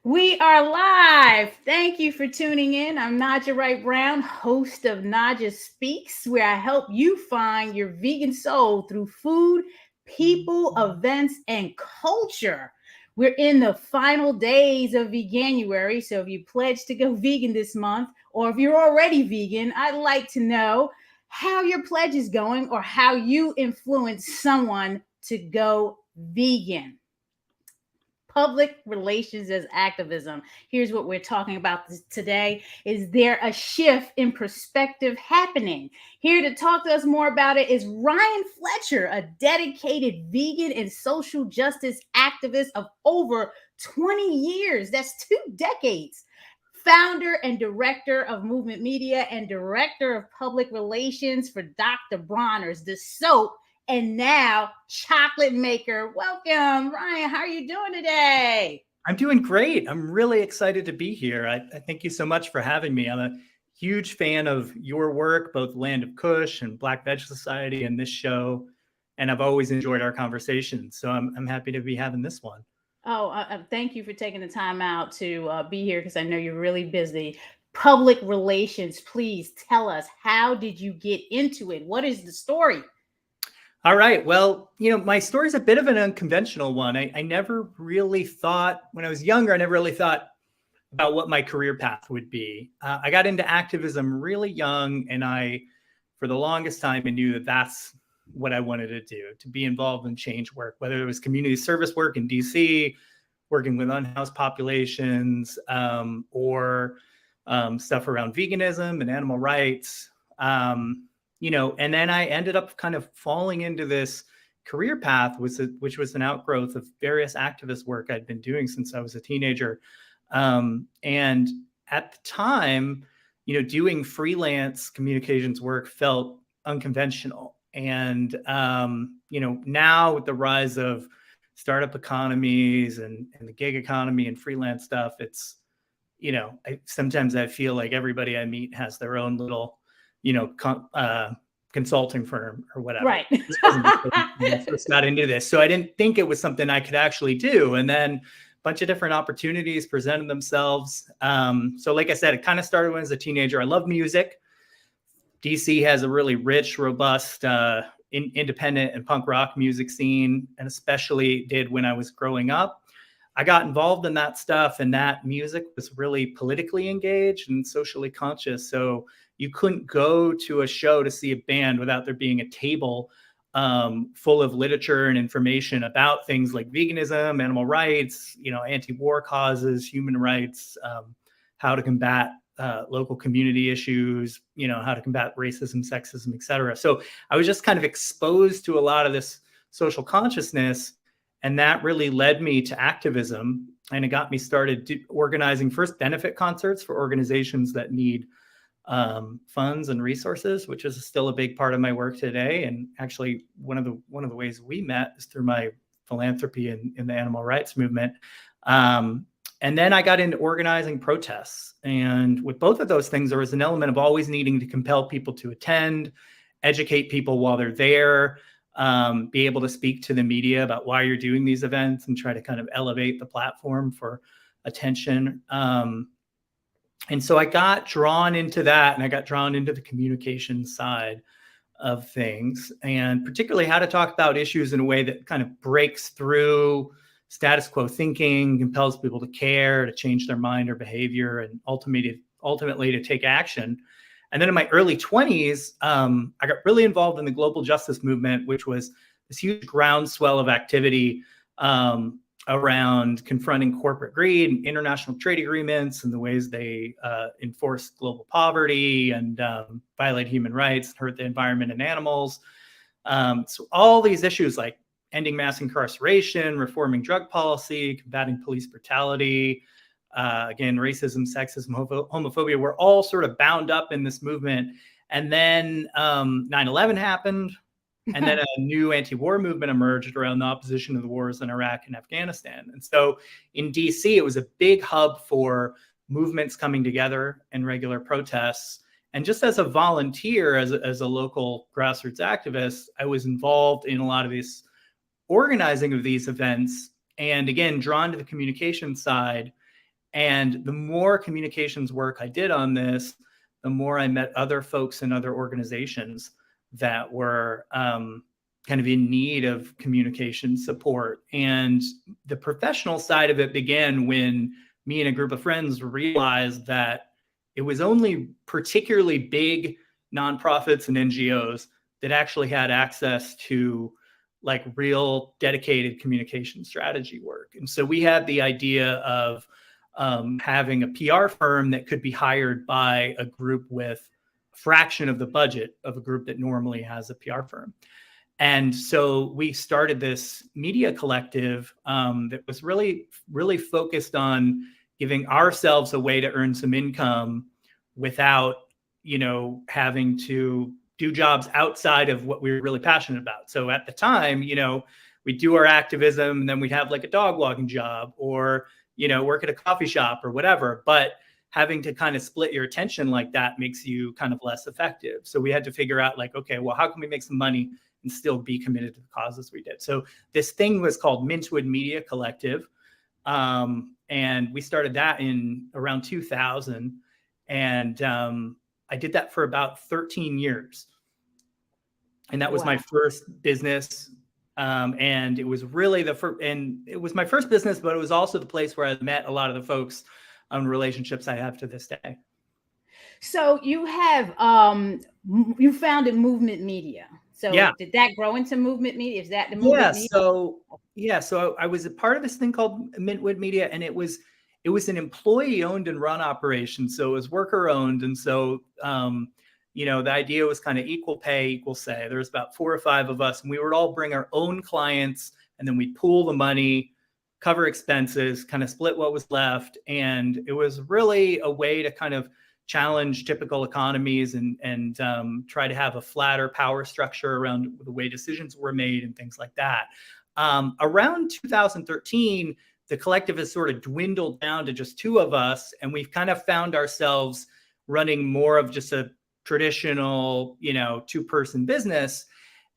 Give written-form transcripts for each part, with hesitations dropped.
We are live. Thank you for tuning in. I'm Naijha Wright Brown, host of Naijha Speaks, where I help you find your vegan soul through food, people, events, and culture. We're in the final days of Veganuary, so if you pledge to go vegan this month, or if you're already vegan, I'd like to know how your pledge is going or how you influence someone to go vegan. Public relations as activism. Here's what we're talking about today. Is there a shift in perspective happening? Here to talk to us more about it is Ryan Fletcher, a dedicated vegan and social justice activist of over 20 years. That's 2 decades. Founder and director of Movement Media and director of public relations for Dr. Bronner's, the soap and now chocolate maker. Welcome, Ryan. How are you doing today? I'm doing great. I'm really excited to be here. I thank you so much for having me. I'm a huge fan of your work, both Land of Kush and Black Veg Society and this show. And I've always enjoyed our conversations. So I'm happy to be having this one. Oh, thank you for taking the time out to be here because I know you're really busy. Public relations, please tell us, how did you get into it? What is the story? All right. Well, my story is a bit of an unconventional one. I never really thought, when I was younger, I never really thought about what my career path would be. I got into activism really young, and for the longest time, I knew that that's what I wanted to do, to be involved in change work, whether it was community service work in DC, working with unhoused populations, or stuff around veganism and animal rights. And then I ended up kind of falling into this career path, which was an outgrowth of various activist work I'd been doing since I was a teenager. And at the time, doing freelance communications work felt unconventional. And, now with the rise of startup economies and the gig economy and freelance stuff, it's, sometimes I feel like everybody I meet has their own little, consulting firm or whatever. Right. I first got into this. So I didn't think it was something I could actually do. And then a bunch of different opportunities presented themselves. So like I said, it kind of started when I was a teenager. I love music. DC has a really rich, robust, independent and punk rock music scene, and especially did when I was growing up. I got involved in that stuff, and that music was really politically engaged and socially conscious. So you couldn't go to a show to see a band without there being a table full of literature and information about things like veganism, animal rights, anti-war causes, human rights, how to combat local community issues, how to combat racism, sexism, et cetera. So I was just kind of exposed to a lot of this social consciousness. And that really led me to activism. And it got me started organizing first benefit concerts for organizations that need funds and resources, which is still a big part of my work today. And actually, one of the ways we met is through my philanthropy in the animal rights movement. And then I got into organizing protests. And with both of those things, there was an element of always needing to compel people to attend, educate people while they're there, be able to speak to the media about why you're doing these events and try to kind of elevate the platform for attention. And so I got drawn into that, and I got drawn into the communication side of things, and particularly how to talk about issues in a way that kind of breaks through status quo thinking, compels people to care, to change their mind or behavior, and ultimately to take action. And then in my early 20s, I got really involved in the global justice movement, which was this huge groundswell of activity around confronting corporate greed and international trade agreements and the ways they enforce global poverty and violate human rights, hurt the environment and animals. So all these issues like ending mass incarceration, reforming drug policy, combating police brutality, again, racism, sexism, homophobia, were all sort of bound up in this movement. And then 9/11 happened. And then a new anti-war movement emerged around the opposition to the wars in Iraq and Afghanistan. And so in DC, it was a big hub for movements coming together and regular protests. And just as a volunteer, as a local grassroots activist, I was involved in a lot of this organizing of these events. And again, drawn to the communication side. And the more communications work I did on this, the more I met other folks in other organizations that were kind of in need of communication support. And the professional side of it began when me and a group of friends realized that it was only particularly big nonprofits and NGOs that actually had access to like real dedicated communication strategy work. And so we had the idea of having a PR firm that could be hired by a group with a fraction of the budget of a group that normally has a PR firm. And so we started this media collective that was really, really focused on giving ourselves a way to earn some income without, having to do jobs outside of what we were really passionate about. So at the time, we'd do our activism and then we'd have like a dog walking job or, work at a coffee shop or whatever. But having to kind of split your attention like that makes you kind of less effective. So we had to figure out like, okay, well, how can we make some money and still be committed to the causes we did? So this thing was called Mintwood Media Collective. And we started that in around 2000. And I did that for about 13 years. And that was my first business. And it was really it was my first business, but it was also the place where I met a lot of the folks on relationships I have to this day. So you have, you founded Movement Media. So did that grow into Movement Media? Is that the Movement Media? So I was a part of this thing called Mintwood Media, and it was an employee owned and run operation. So it was worker owned. And so, the idea was kind of equal pay, equal say. There was about 4 or 5 of us, and we would all bring our own clients, and then we'd pool the money, cover expenses, kind of split what was left. And it was really a way to kind of challenge typical economies and try to have a flatter power structure around the way decisions were made and things like that. Around 2013, the collective has sort of dwindled down to just 2 of us, and we've kind of found ourselves running more of just a traditional, 2-person business.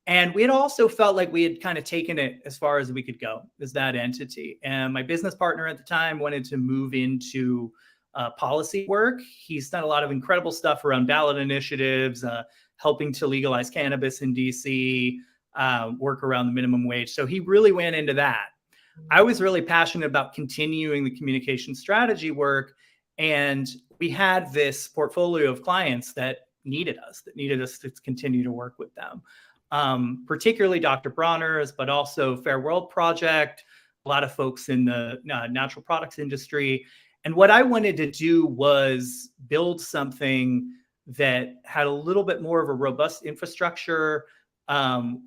And we had also felt like we had kind of taken it as far as we could go as that entity. And my business partner at the time wanted to move into policy work. He's done a lot of incredible stuff around ballot initiatives, helping to legalize cannabis in DC, work around the minimum wage. So he really went into that. I was really passionate about continuing the communication strategy work. And we had this portfolio of clients that needed us to continue to work with them. Particularly Dr. Bronner's, but also Fair World Project, a lot of folks in the natural products industry. And what I wanted to do was build something that had a little bit more of a robust infrastructure,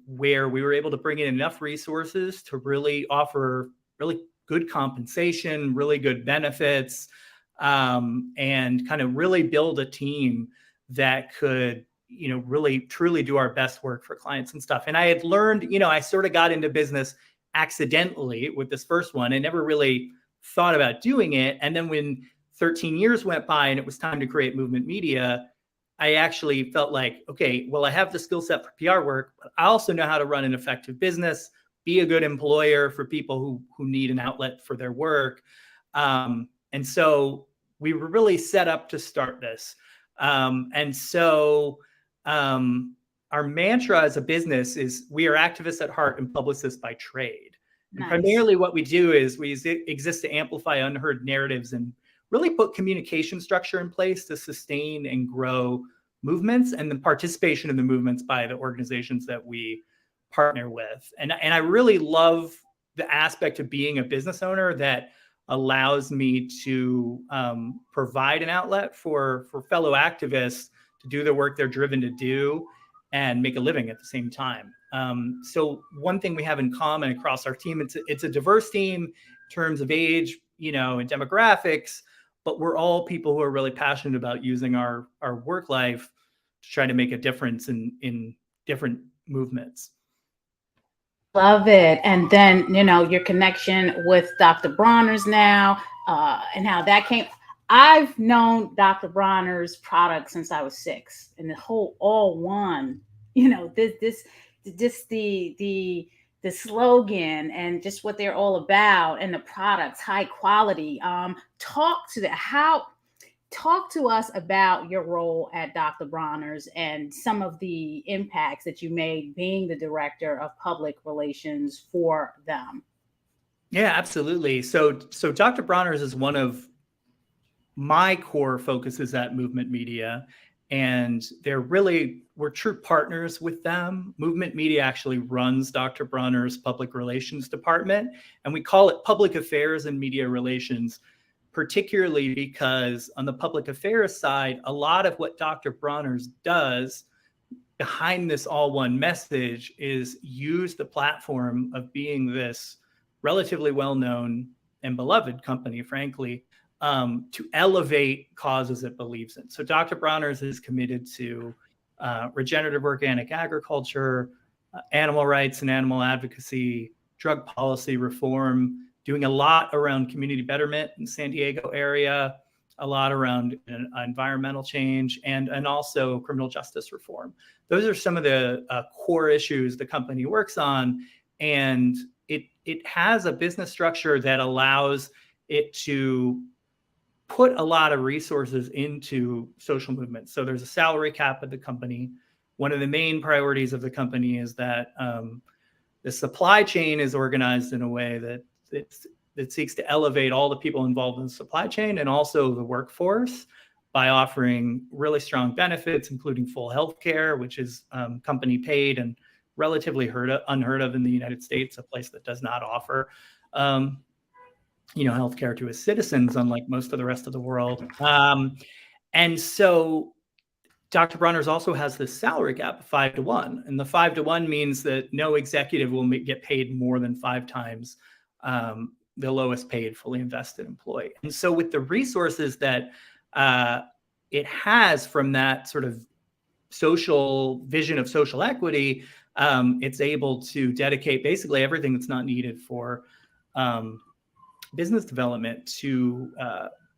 where we were able to bring in enough resources to really offer really good compensation, really good benefits, and kind of really build a team that could, really truly do our best work for clients and stuff. And I had learned, I sort of got into business accidentally with this first one. I never really thought about doing it. And then when 13 years went by and it was time to create Movement Media, I actually felt like, okay, well, I have the skill set for PR work, but I also know how to run an effective business, be a good employer for people who need an outlet for their work. And so we were really set up to start this. And so our mantra as a business is we are activists at heart and publicists by trade. And primarily what we do is we exist to amplify unheard narratives and really put communication structure in place to sustain and grow movements and the participation in the movements by the organizations that we partner with. And I really love the aspect of being a business owner that allows me to provide an outlet for fellow activists to do the work they're driven to do and make a living at the same time. So one thing we have in common across our team, it's a diverse team in terms of age, and demographics, but we're all people who are really passionate about using our work life to try to make a difference in different movements. Love it. And then, your connection with Dr. Bronner's now, and how that came. I've known Dr. Bronner's product since I was 6, and the whole All One, the the slogan and just what they're all about, and the products, high quality. Talk to us about your role at Dr. Bronner's and some of the impacts that you made being the director of public relations for them. Yeah, absolutely. So Dr. Bronner's is one of my core focuses at Movement Media, and we're true partners with them. Movement Media actually runs Dr. Bronner's public relations department, and we call it public affairs and media relations, particularly because on the public affairs side, a lot of what Dr. Bronner's does behind this all one message is use the platform of being this relatively well-known and beloved company, frankly, to elevate causes it believes in. So Dr. Bronner's is committed to regenerative organic agriculture, animal rights and animal advocacy, drug policy reform, doing a lot around community betterment in San Diego area, a lot around environmental change, and also criminal justice reform. Those are some of the core issues the company works on, and it has a business structure that allows it to put a lot of resources into social movements. So there's a salary cap at the company. One of the main priorities of the company is that the supply chain is organized in a way that seeks to elevate all the people involved in the supply chain and also the workforce by offering really strong benefits, including full health care, which is company paid and relatively unheard of in the United States, a place that does not offer healthcare to its citizens, unlike most of the rest of the world. And so Dr. Bronner's also has this salary cap of 5-to-1. And the 5-to-1 means that no executive will get paid more than 5 times the lowest paid fully invested employee. And so with the resources that it has from that sort of social vision of social equity, it's able to dedicate basically everything that's not needed for business development to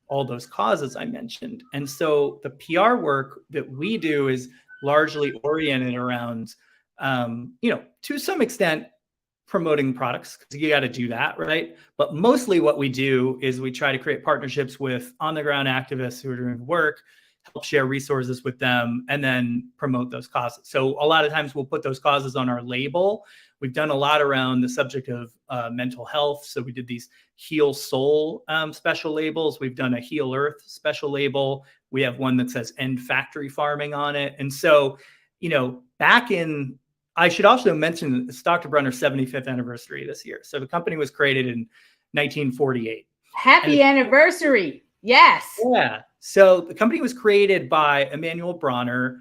all those causes I mentioned. And so the PR work that we do is largely oriented around, to some extent, promoting products, because you got to do that, right? But mostly what we do is we try to create partnerships with on-the-ground activists who are doing work, help share resources with them, and then promote those causes. So a lot of times we'll put those causes on our label. We've done a lot around the subject of mental health. So we did these Heal Soul special labels. We've done a Heal Earth special label. We have one that says End Factory Farming on it. And so, I should also mention it's Dr. Bronner's 75th anniversary this year. So the company was created in 1948. Happy anniversary. Yes. Yeah. So the company was created by Emanuel Bronner,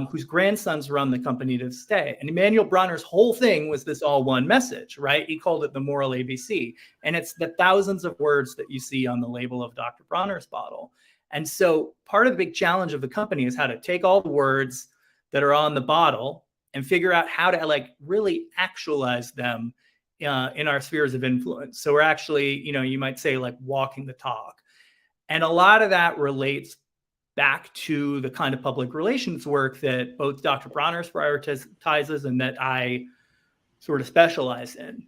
whose grandsons run the company to this day. And Emanuel Bronner's whole thing was this all one message, right? He called it the moral ABC. And it's the thousands of words that you see on the label of Dr. Bronner's bottle. And so part of the big challenge of the company is how to take all the words that are on the bottle and figure out how to really actualize them in our spheres of influence. So we're actually, you might say walking the talk. And a lot of that relates back to the kind of public relations work that both Dr. Bronner's prioritizes and that I sort of specialize in.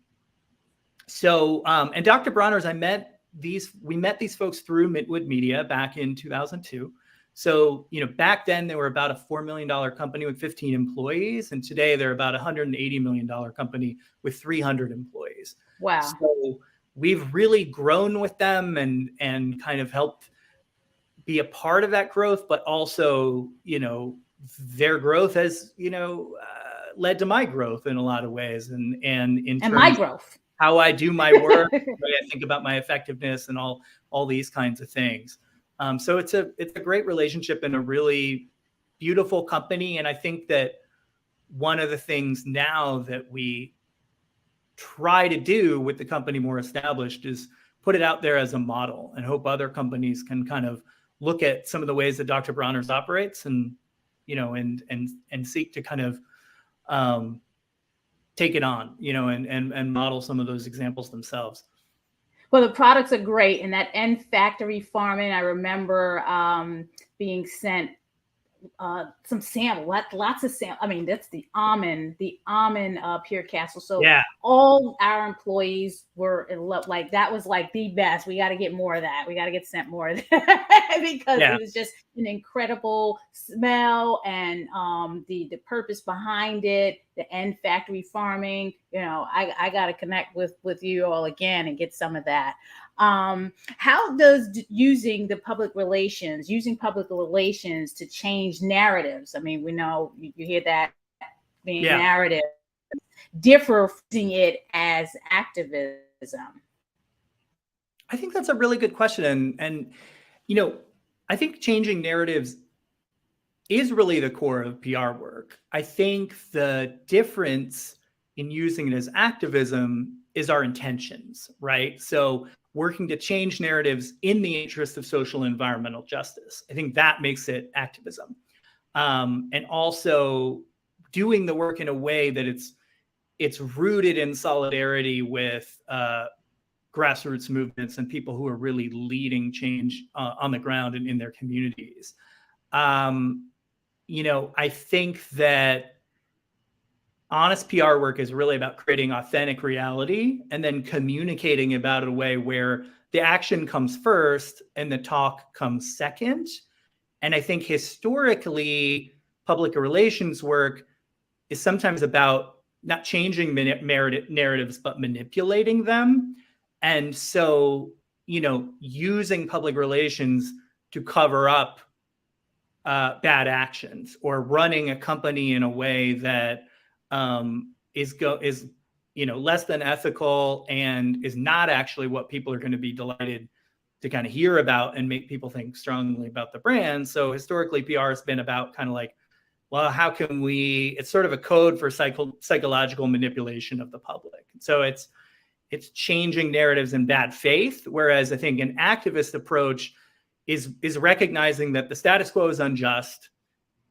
So, and Dr. Bronner's, we met these folks through Midwood Media back in 2002. So, back then they were about a $4 million company with 15 employees. And today they're about a $180 million company with 300 employees. Wow. So we've really grown with them and kind of helped be a part of that growth, but also, their growth has, led to my growth in a lot of ways and in terms my growth, of how I do my work, the way I think about my effectiveness and all these kinds of things. So it's a great relationship and a really beautiful company. And I think that one of the things now that we try to do with the company more established is put it out there as a model and hope other companies can kind of look at some of the ways that Dr. Bronner's operates and, and seek to kind of take it on, and model some of those examples themselves. Well, the products are great. And that End Factory Farming, I remember being sent some sample, lots of sample. I mean, that's the almond pure castle. So Yeah. all our employees were in love. Like that was like the best. We got to get more of that. We got to get sent more of that because it was just an incredible smell, and the purpose behind it, the end factory farming. You know, I got to connect with you all again and get some of that. How does using public relations to change narratives? I mean, we know you hear that being narrative differ from using it as activism. I think that's a really good question. And you know, I think changing narratives is really the core of PR work. I think the difference in using it as activism is our intentions, right? So working to change narratives in the interest of social and environmental justice. I think that makes it activism. And also doing the work in a way that it's rooted in solidarity with grassroots movements and people who are really leading change on the ground and in their communities. You know, I think that honest PR work is really about creating authentic reality and then communicating about it in a way where the action comes first and the talk comes second. And I think historically, public relations work is sometimes about not changing narratives, but manipulating them. And so, you know, using public relations to cover up bad actions, or running a company in a way that is you know, less than ethical and is not actually what people are going to be delighted to kind of hear about and make people think strongly about the brand. So historically, PR has been about kind of like, well, how can we? It's sort of a code for psychological manipulation of the public. So it's changing narratives in bad faith, whereas I think an activist approach is recognizing that the status quo is unjust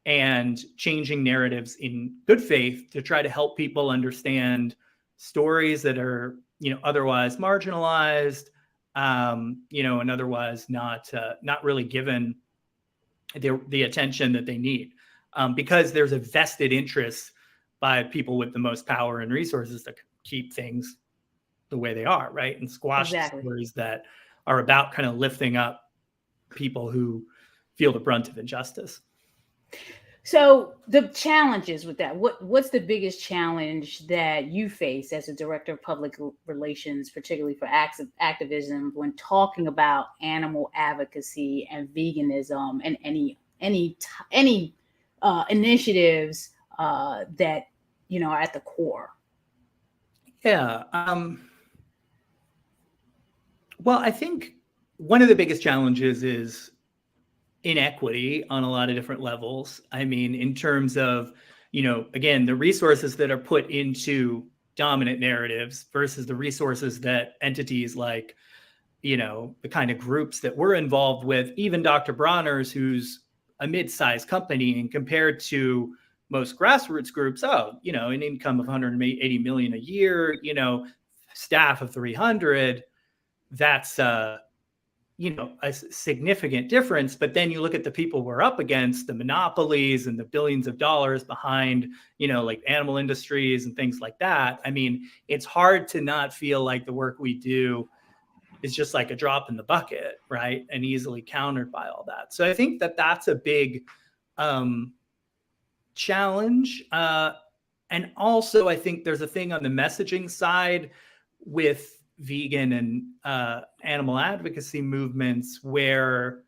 and changing narratives in good faith to try to help people understand stories that are, you know, otherwise marginalized, you know, and otherwise not really given the attention that they need, because there's a vested interest by people with the most power and resources to keep things the way they are, right? And squash the stories that are about kind of lifting up people who feel the brunt of injustice. So the challenges with that, what's the biggest challenge that you face as a director of public relations, particularly for activism, when talking about animal advocacy and veganism and any initiatives that, you know, are at the core? Yeah. Well, I think one of the biggest challenges is inequity on a lot of different levels. I mean, in terms of, you know, again, the resources that are put into dominant narratives versus the resources that entities like, you know, the kind of groups that we're involved with, even Dr. Bronner's, who's a mid-sized company, and compared to most grassroots groups, you know, an income of 180 million a year, you know, staff of 300, that's you know, a significant difference. But then you look at the people we're up against, the monopolies and the billions of dollars behind, you know, like animal industries and things like that. I mean, it's hard to not feel like the work we do is just like a drop in the bucket, right? And easily countered by all that. So I think that that's a big challenge. And also, I think there's a thing on the messaging side with vegan and animal advocacy movements where,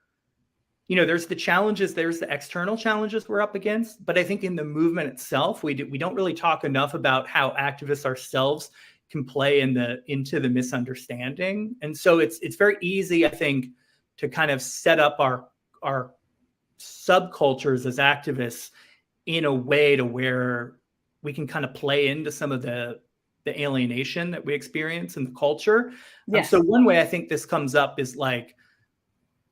you know, there's the challenges, there's the external challenges we're up against. But I think in the movement itself, we don't really talk enough about how activists ourselves can play into the misunderstanding. And so it's very easy, I think, to kind of set up our subcultures as activists in a way to where we can kind of play into some of the alienation that we experience in the culture. Yes. So one way I think this comes up is like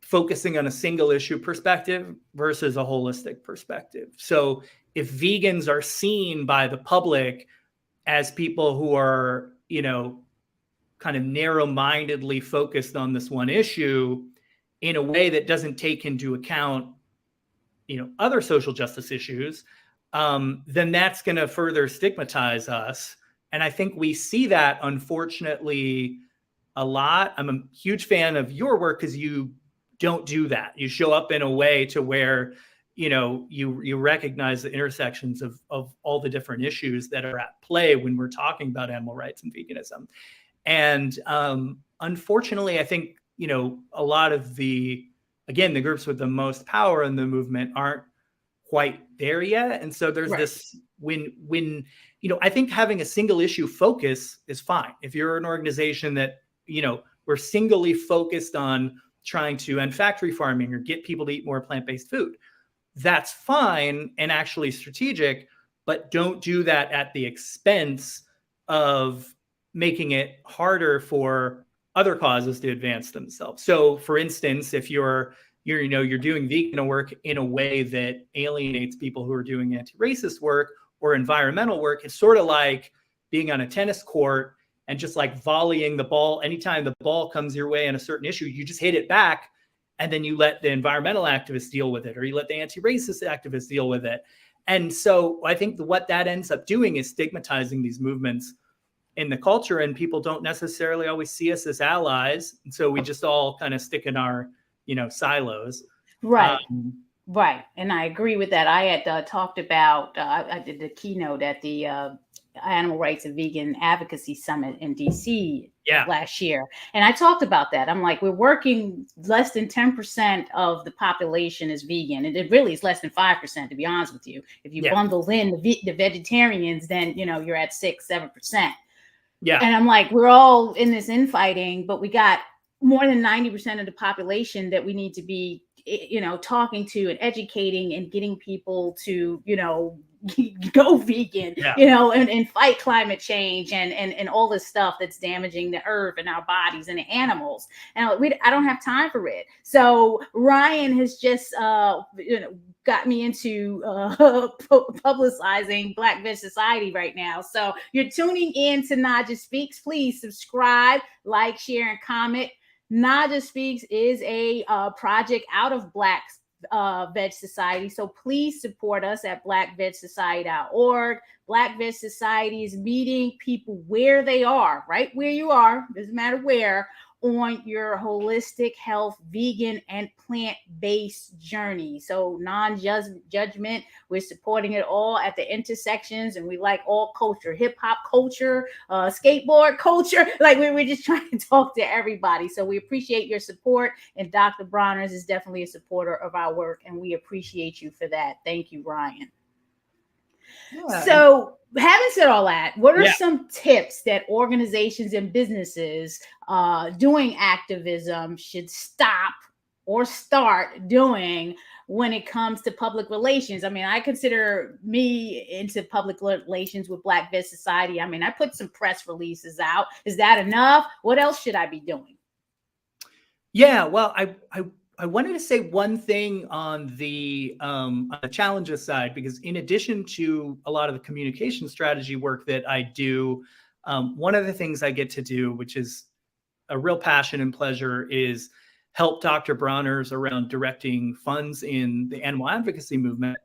focusing on a single issue perspective versus a holistic perspective. So if vegans are seen by the public as people who are, you know, kind of narrow-mindedly focused on this one issue in a way that doesn't take into account other social justice issues, then that's going to further stigmatize us. And I think we see that, unfortunately, a lot. I'm a huge fan of your work because you don't do that. You show up in a way to where, you recognize the intersections of all the different issues that are at play when we're talking about animal rights and veganism. And unfortunately, I think, a lot of the groups with the most power in the movement aren't quite there yet. And so there's this, when I think having a single issue focus is fine. If you're an organization that, we're singly focused on trying to end factory farming or get people to eat more plant-based food, that's fine and actually strategic, but don't do that at the expense of making it harder for other causes to advance themselves. So for instance, if you're doing vegan work in a way that alienates people who are doing anti-racist work or environmental work, it's sort of like being on a tennis court and just like volleying the ball. Anytime the ball comes your way on a certain issue, you just hit it back, and then you let the environmental activists deal with it, or you let the anti-racist activists deal with it. And so I think what that ends up doing is stigmatizing these movements in the culture, and people don't necessarily always see us as allies. And so we just all kind of stick in our, silos. Right. Right. And I agree with that. I had talked about, I did the keynote at the Animal Rights and Vegan Advocacy Summit in DC last year. And I talked about that. I'm like, we're working less than 10% of the population is vegan. And it really is less than 5%, to be honest with you. If you bundle in the vegetarians, then, you're at 6-7%. Yeah. And I'm like, we're all in this infighting, but we got more than 90% of the population that we need to be, talking to and educating and getting people to, go vegan, and fight climate change and all this stuff that's damaging the earth and our bodies and the animals. And I don't have time for it. So Ryan has just, got me into publicizing Black Veg Society right now. So you're tuning in to Naijha Speaks. Please subscribe, like, share, and comment. Naijha Speaks is a project out of Black Veg Society. So please support us at blackvegsociety.org. Black Veg Society is meeting people where they are, right where you are, doesn't matter where, on your holistic health, vegan, and plant-based journey. So non-judgment, we're supporting it all at the intersections, and we like all culture, hip-hop culture, skateboard culture. Like we're just trying to talk to everybody. So we appreciate your support, and Dr. Bronner is definitely a supporter of our work, and we appreciate you for that. Thank you, Ryan. Yeah. So having said all that, what are some tips that organizations and businesses doing activism should stop or start doing when it comes to public relations? I mean, I consider me into public relations with Black Veg Society. I mean, I put some press releases out. Is that enough? What else should I be doing? Yeah, well, I wanted to say one thing on the challenges side, because in addition to a lot of the communication strategy work that I do, one of the things I get to do, which is a real passion and pleasure, is help Dr. Bronners around directing funds in the animal advocacy movement.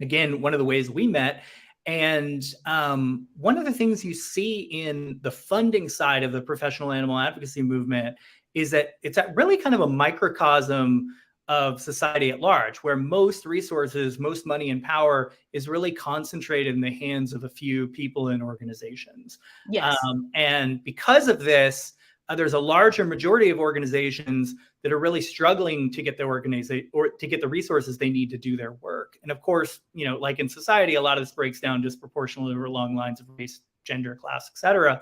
Again, one of the ways we met. And one of the things you see in the funding side of the professional animal advocacy movement is that it's really kind of a microcosm of society at large, where most resources, most money and power is really concentrated in the hands of a few people and organizations. Yes. And because of this, there's a larger majority of organizations that are really struggling to get the resources they need to do their work. And of course, like in society, a lot of this breaks down disproportionately along lines of race, gender, class, et cetera.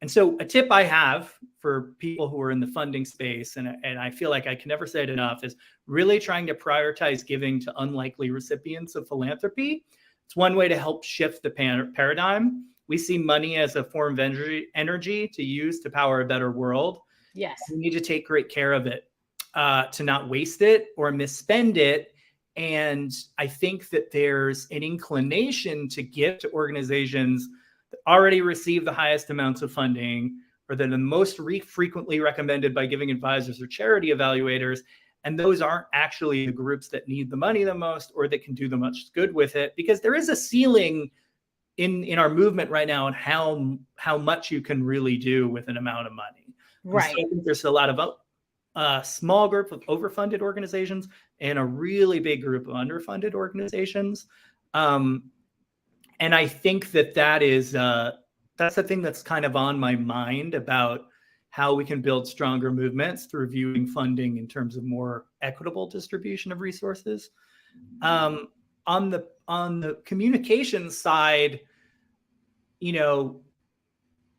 And so a tip I have for people who are in the funding space, and I feel like I can never say it enough, is really trying to prioritize giving to unlikely recipients of philanthropy. It's one way to help shift the paradigm. We see money as a form of energy to use to power a better world. Yes. We need to take great care of it, to not waste it or misspend it. And I think that there's an inclination to give to organizations that already receive the highest amounts of funding, or that are the most frequently recommended by giving advisors or charity evaluators. And those aren't actually the groups that need the money the most or that can do the most good with it, because there is a ceiling in our movement right now on how much you can really do with an amount of money. Right. So I think there's a lot of a small group of overfunded organizations and a really big group of underfunded organizations. And I think that is that's the thing that's kind of on my mind about how we can build stronger movements through viewing funding in terms of more equitable distribution of resources. On the communications side,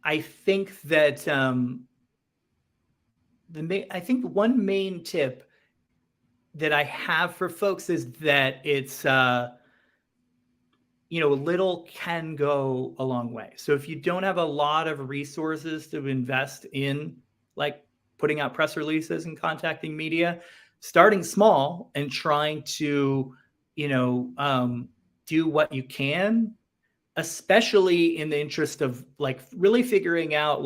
I think that I think one main tip that I have for folks is that it's little can go a long way. So if you don't have a lot of resources to invest in, like putting out press releases and contacting media, starting small and trying to, do what you can, especially in the interest of like really figuring out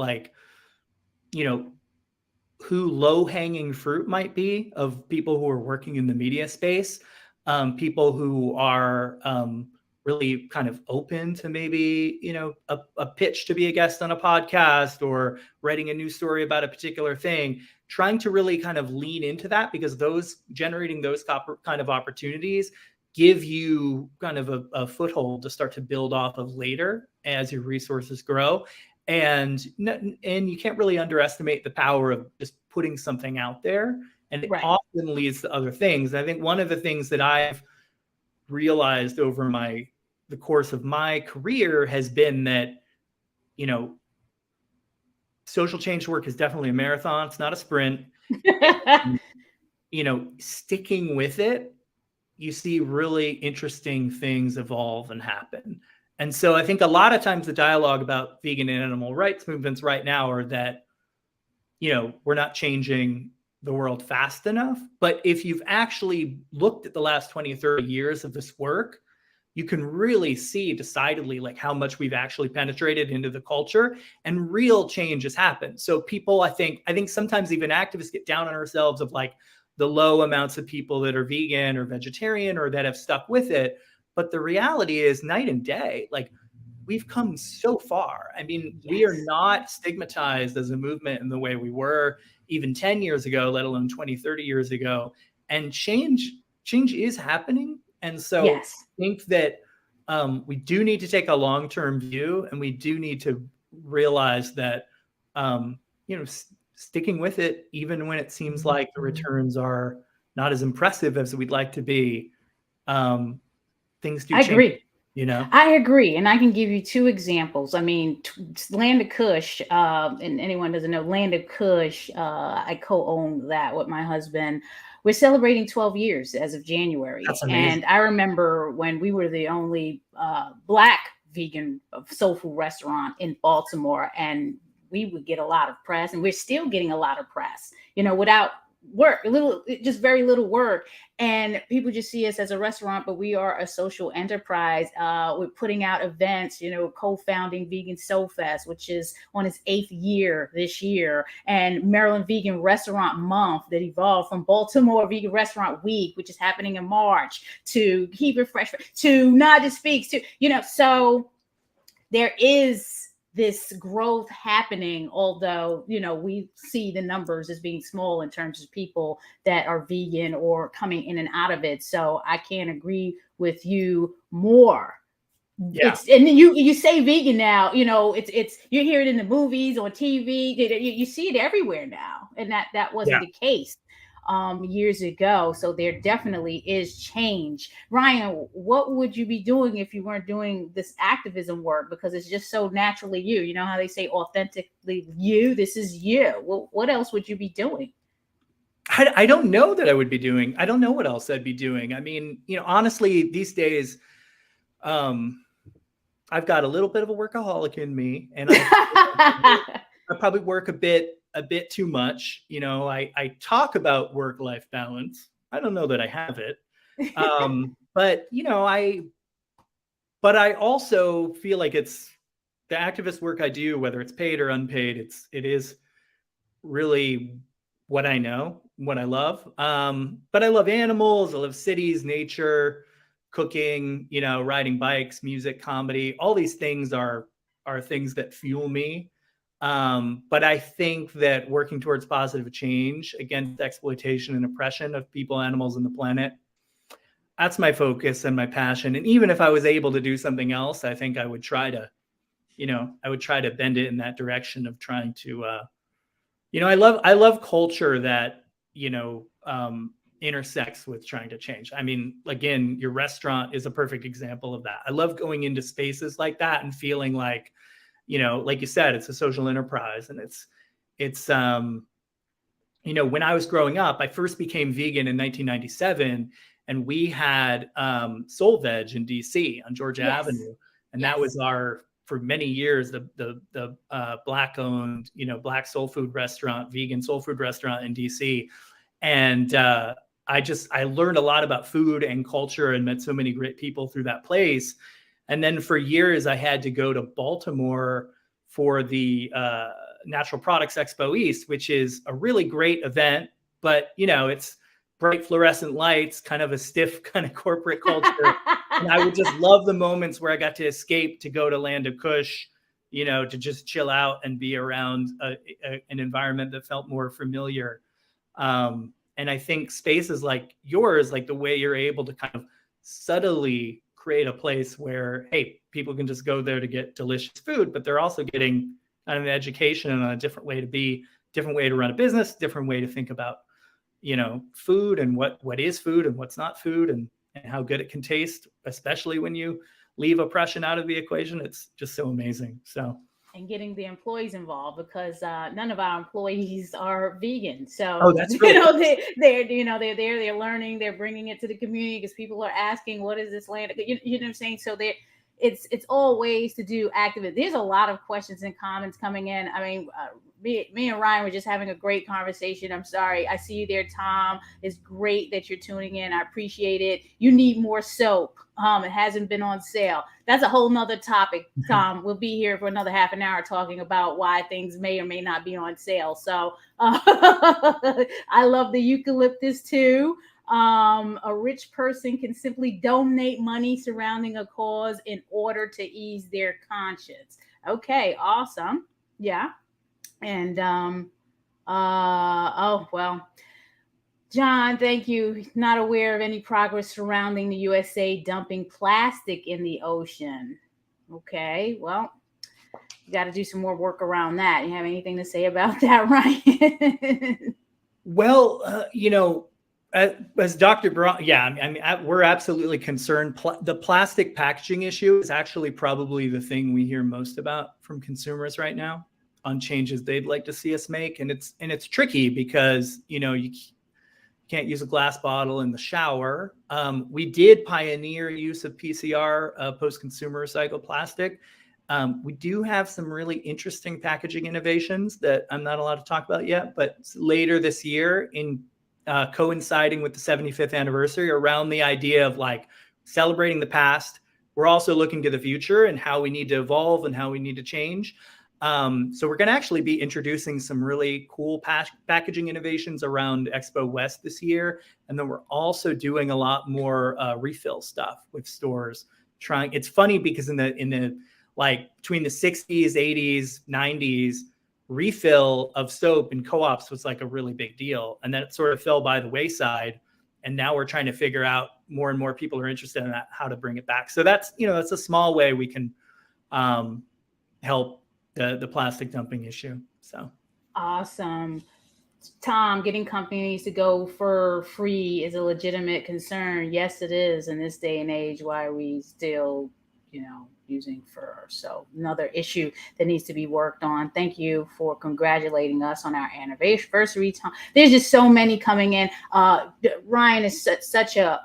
who low-hanging fruit might be of people who are working in the media space, people who are really kind of open to maybe, a pitch to be a guest on a podcast or writing a news story about a particular thing, trying to really kind of lean into that, because generating those kind of opportunities give you kind of a foothold to start to build off of later as your resources grow. And you can't really underestimate the power of just putting something out there. And it often leads to other things. I think one of the things that I've realized over the course of my career has been that, social change work is definitely a marathon. It's not a sprint. Sticking with it, you see really interesting things evolve and happen. And so I think a lot of times the dialogue about vegan and animal rights movements right now are that, we're not changing the world fast enough. But if you've actually looked at the last 20, 30 years of this work, you can really see decidedly like how much we've actually penetrated into the culture and real change has happened. So people, I think sometimes even activists get down on ourselves of like the low amounts of people that are vegan or vegetarian or that have stuck with it. But the reality is night and day, like we've come so far. I mean, we are not stigmatized as a movement in the way we were even 10 years ago, let alone 20, 30 years ago. And change is happening. And so I think that we do need to take a long-term view, and we do need to realize that, sticking with it, even when it seems like the returns are not as impressive as we'd like to be, things do change. I agree. I agree. And I can give you two examples. I mean, Land of Kush, and anyone doesn't know, Land of Kush, I co-own that with my husband. We're celebrating 12 years as of January. That's amazing. And I remember when we were the only Black vegan soul food restaurant in Baltimore, and we would get a lot of press, and we're still getting a lot of press, without work, just very little work. And people just see us as a restaurant, but we are a social enterprise. We're putting out events, co-founding Vegan Soul Fest, which is on its 8th year this year, and Maryland Vegan Restaurant Month that evolved from Baltimore Vegan Restaurant Week, which is happening in March, to Keep It Fresh, to Naijha Speaks, to, so there is this growth happening, although, we see the numbers as being small in terms of people that are vegan or coming in and out of it. So I can't agree with you more. Yeah. And you say vegan now, it's you hear it in the movies, on TV, you see it everywhere now. And that wasn't the case years ago. So there definitely is change. Ryan, what would you be doing if you weren't doing this activism work? Because it's just so naturally you. You know how they say authentically you? This is you. Well, what else would you be doing? I don't know that I would be doing. I don't know what else I'd be doing. I mean, honestly, these days, I've got a little bit of a workaholic in me, and I probably work a bit too much. I talk about work-life balance. I don't know that I have it. But I also feel like it's the activist work I do, whether it's paid or unpaid, it is really what I know. what I love. But I love animals. I love cities, nature, cooking, riding bikes, music, comedy. All these things are things that fuel me. But I think that working towards positive change against exploitation and oppression of people, animals, and the planet, that's my focus and my passion. And even if I was able to do something else, I think I would try to, bend it in that direction of trying to, I love culture that, intersects with trying to change. I mean, again, your restaurant is a perfect example of that. I love going into spaces like that and feeling like, like you said, it's a social enterprise. And it's when I was growing up, I first became vegan in 1997, and we had Soul Veg in DC on Georgia Avenue. And that was for many years, the Black owned, Black soul food restaurant, vegan soul food restaurant in DC. And I learned a lot about food and culture and met so many great people through that place. And then for years, I had to go to Baltimore for the Natural Products Expo East, which is a really great event, but it's bright fluorescent lights, kind of a stiff kind of corporate culture. And I would just love the moments where I got to escape to go to Land of Kush, to just chill out and be around an environment that felt more familiar. And I think spaces like yours, like the way you're able to kind of subtly create a place where, hey, people can just go there to get delicious food, but they're also getting kind of an education and a different way to be, different way to run a business, different way to think about, food and what is food and what's not food, and how good it can taste, especially when you leave oppression out of the equation. It's just so amazing. So. And getting the employees involved, because none of our employees are vegan. So that's really they're there, they're learning, they're bringing it to the community because people are asking, what is this land? You know what I'm saying? So it's all ways to do activism. There's a lot of questions and comments coming in. I mean, me and Ryan were just having a great conversation. I'm sorry. I see you there, Tom. It's great that you're tuning in. I appreciate it. You need more soap. It hasn't been on sale. That's a whole nother topic, Tom. We'll be here for another half an hour talking about why things may or may not be on sale. So I love the eucalyptus too. A rich person can simply donate money surrounding a cause in order to ease their conscience. Okay, awesome. Yeah. And oh well, John, thank you. Not aware of any progress surrounding the USA dumping plastic in the ocean. Okay, well, you got to do some more work around that. You have anything to say about that, Ryan? Well, as Dr. Bronner, we're absolutely concerned. The plastic packaging issue is actually probably the thing we hear most about from consumers right now on changes they'd like to see us make. And it's tricky because, you can't use a glass bottle in the shower. We did pioneer use of PCR, post-consumer recycled plastic. We do have some really interesting packaging innovations that I'm not allowed to talk about yet, but later this year, in coinciding with the 75th anniversary, around the idea of like celebrating the past, we're also looking to the future and how we need to evolve and how we need to change. So we're going to actually be introducing some really cool packaging innovations around Expo West this year. And then we're also doing a lot more refill stuff with stores. It's funny because in the like between the 60s, 80s, 90s, refill of soap in co-ops was like a really big deal. And then it sort of fell by the wayside. And now we're trying to figure out, more and more people are interested in that, how to bring it back. So that's a small way we can help the plastic dumping issue. So awesome. Tom, getting companies to go for free is a legitimate concern. Yes, it is in this day and age. Why are we still, using fur? So another issue that needs to be worked on. Thank you for congratulating us on our anniversary. Tom, there's just so many coming in. Ryan is such a.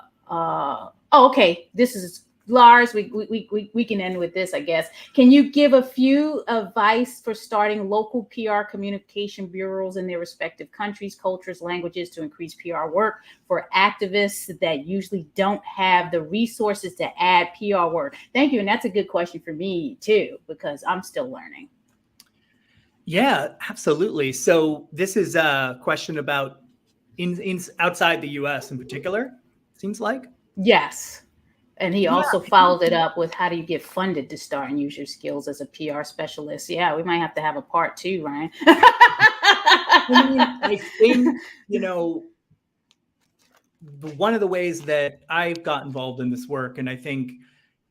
Okay. This is Lars, we can end with this, I guess. Can you give a few advice for starting local PR communication bureaus in their respective countries, cultures, languages to increase PR work for activists that usually don't have the resources to add PR work? Thank you. And that's a good question for me too, because I'm still learning. Yeah, absolutely. So this is a question about in outside the US in particular, seems like. Yes. And he Yeah. also followed it up with how do you get funded to start and use your skills as a PR specialist? Yeah, we might have to have a part 2, Ryan. I think, one of the ways that I've got involved in this work, and I think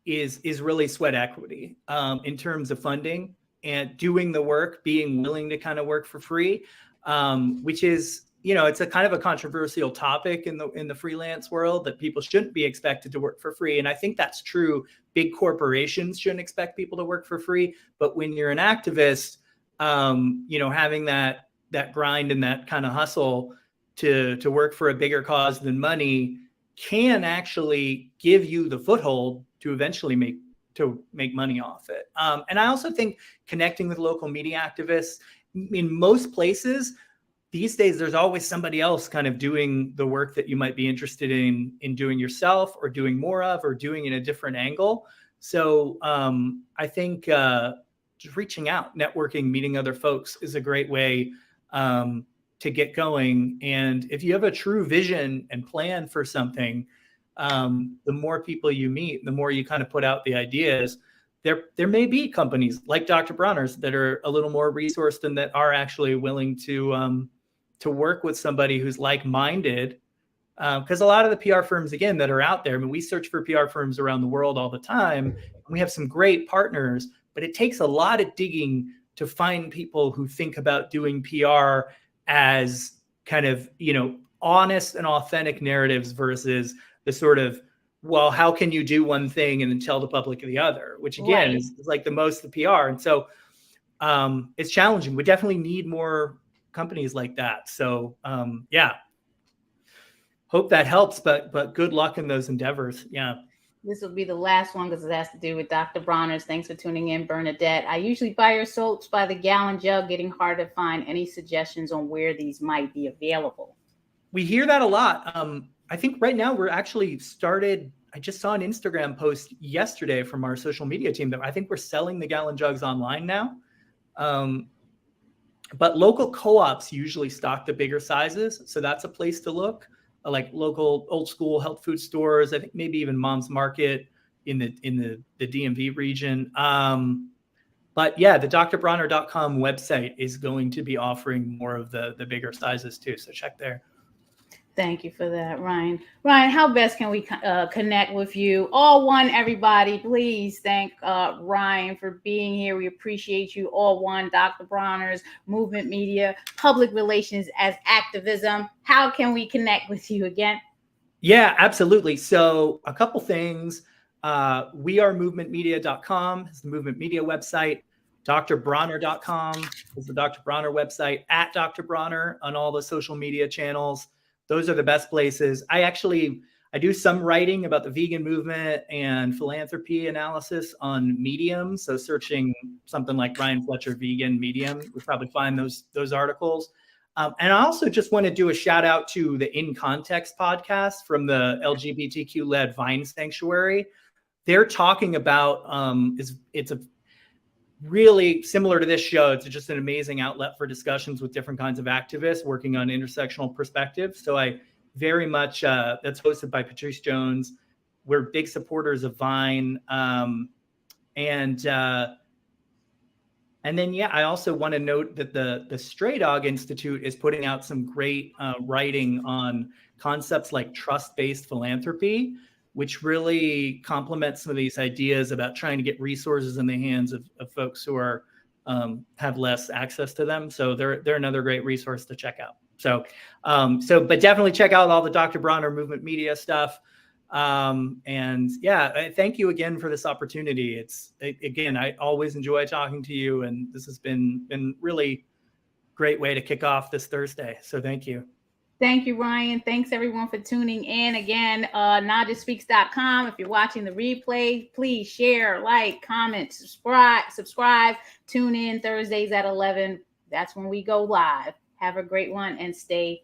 is really sweat equity in terms of funding and doing the work, being willing to kind of work for free, which is, it's a kind of a controversial topic in the freelance world, that people shouldn't be expected to work for free. And I think that's true. Big corporations shouldn't expect people to work for free. But when you're an activist, having that grind and that kind of hustle to work for a bigger cause than money can actually give you the foothold to eventually make money off it. And I also think connecting with local media activists, in most places these days, there's always somebody else kind of doing the work that you might be interested in doing yourself, or doing more of, or doing in a different angle. So I think just reaching out, networking, meeting other folks is a great way to get going. And if you have a true vision and plan for something, the more people you meet, the more you kind of put out the ideas. There may be companies like Dr. Bronner's that are a little more resourced and that are actually willing to work with somebody who's like-minded. Because a lot of the PR firms, again, that are out there, I mean, we search for PR firms around the world all the time, and we have some great partners, but it takes a lot of digging to find people who think about doing PR as kind of, honest and authentic narratives versus the sort of, well, how can you do one thing and then tell the public the other, which again is like the most of PR. And so it's challenging. We definitely need more companies like that. So hope that helps, but good luck in those endeavors. Yeah. This will be the last one because it has to do with Dr. Bronner's. Thanks for tuning in, Bernadette. I usually buy your soaps by the gallon jug, getting hard to find. Any suggestions on where these might be available? We hear that a lot. I think right now we're actually started. I just saw an Instagram post yesterday from our social media team that I think we're selling the gallon jugs online now. But local co-ops usually stock the bigger sizes. So that's a place to look, like local old school health food stores. I think maybe even Mom's Market in the DMV region. But yeah, the drbronner.com website is going to be offering more of the bigger sizes too. So check there. Thank you for that, Ryan. Ryan, how best can we connect with you? All one, everybody. Please thank Ryan for being here. We appreciate you. All one, Dr. Bronner's, Movement Media, Public Relations as Activism. How can we connect with you again? Yeah, absolutely. So a couple things. We are movementmedia.com. It's the Movement Media website. drbronner.com is the Dr. Bronner website. At Dr. Bronner on all the social media channels. Those are the best places. I do some writing about the vegan movement and philanthropy analysis on Medium. So searching something like Ryan Fletcher vegan Medium, you'll probably find those articles. And I also just want to do a shout out to the In Context podcast from the LGBTQ-led Vine Sanctuary. They're talking about it's a really similar to this show. It's just an amazing outlet for discussions with different kinds of activists working on intersectional perspectives. So I very much, that's hosted by Patrice Jones. We're big supporters of Vine. And then, I also want to note that the Stray Dog Institute is putting out some great writing on concepts like trust-based philanthropy, which really complements some of these ideas about trying to get resources in the hands of folks who are have less access to them. So they're another great resource to check out. But definitely check out all the Dr. Bronner Movement Media stuff. And yeah, thank you again for this opportunity. Again, I always enjoy talking to you, and this has been really great way to kick off this Thursday. So thank you. Thank you, Ryan. Thanks, everyone, for tuning in. Again, NaijhaSpeaks.com. If you're watching the replay, please share, like, comment, subscribe. Tune in Thursdays at 11. That's when we go live. Have a great one and stay